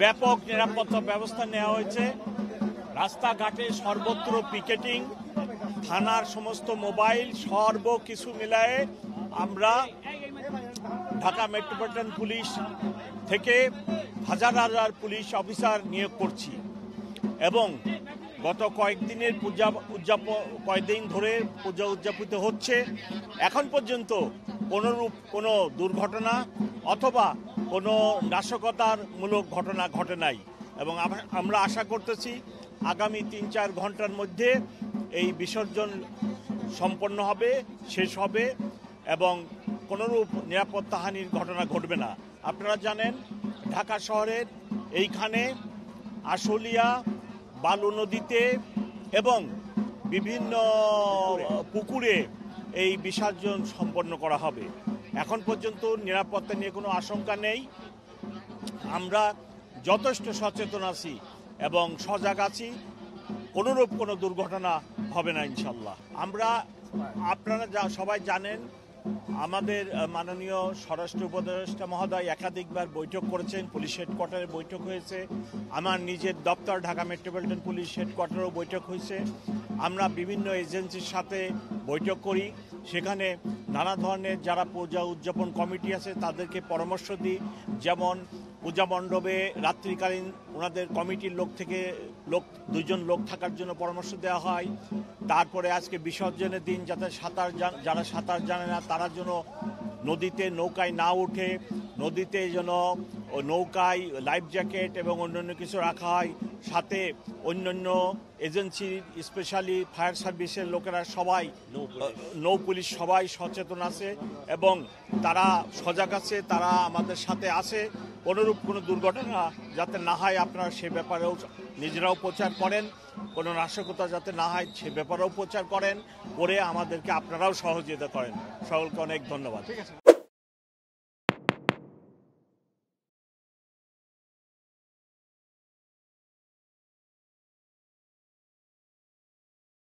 ব্যাপক নিরাপত্তা ব্যবস্থা নেওয়া হয়েছে। রাস্তাঘাটে সর্বত্র পিকেটিং, থানার সমস্ত মোবাইল সর্বকিছু মিলায়ে আমরা ঢাকা মেট্রোপলিটন পুলিশ থেকে হাজার হাজার পুলিশ অফিসার নিয়োগ করছি এবং গত কয়েকদিনের কয়েকদিন ধরে পূজা উদযাপিত হচ্ছে। এখন পর্যন্ত কোনোরূপ কোনো দুর্ঘটনা অথবা কোনো নাশকতার মূলক ঘটনা ঘটে নাই এবং আমরা আশা করতেছি আগামী ৩-৪ ঘন্টার মধ্যে এই বিসর্জন সম্পন্ন হবে, শেষ হবে এবং কোনোরূপ নিরাপত্তাহানির ঘটনা ঘটবে না। আপনারা জানেন ঢাকা শহরের এইখানে আশুলিয়া, বালু নদীতে এবং বিভিন্ন পুকুরে এই বিসর্জন সম্পন্ন করা হবে। এখন পর্যন্ত নিরাপত্তা নিয়ে কোনো আশঙ্কা নেই। আমরা যথেষ্ট সচেতন আছি এবং সজাগ আছি, কোনোরূপ কোনো দুর্ঘটনা হবে না ইনশাল্লাহ। আপনারা সবাই জানেন আমাদের মাননীয় স্বরাষ্ট্র উপদেষ্টা মহোদয় একাধিকবার বৈঠক করেছেন, পুলিশ হেডকোয়ার্টারে বৈঠক হয়েছে, আমার নিজের দপ্তর ঢাকা মেট্রোপলিটন পুলিশ হেডকোয়ার্টারেও বৈঠক হয়েছে। আমরা বিভিন্ন এজেন্সির সাথে বৈঠক করি, সেখানে নানা ধরনের যারা পূজা উদযাপন কমিটি আছে তাদেরকে পরামর্শ দিই। যেমন পূজা মণ্ডপে রাত্রিকালীন ওনাদের কমিটির দুজন লোক থাকার জন্য পরামর্শ দেওয়া হয়। তারপরে আজকে বিসর্জনের দিন যাতে যারা সাঁতার জানে না তারা যেন নদীতে নৌকায় না ওঠে, নদীতে যেন নৌকায় লাইফ জ্যাকেট এবং অন্যান্য কিছু রাখা হয়। সাথে অন্যান্য এজেন্সি স্পেশালি ফায়ার সার্ভিসের লোকেরা সবাই, নৌ পুলিশ সবাই সচেতন আছে এবং তারা সজাগ আছে, তারা আমাদের সাথে আছে। কোনোরূপ কোনো দুর্ঘটনা যাতে না হয় আপনারা সে ব্যাপারেও নিজেরাও প্রচার করেন, কোনো নাশকতা যাতে না হয় সে ব্যাপারেও প্রচার করেন, করে আমাদেরকে আপনারাও সহযোগিতা করেন। সকলকে অনেক ধন্যবাদ।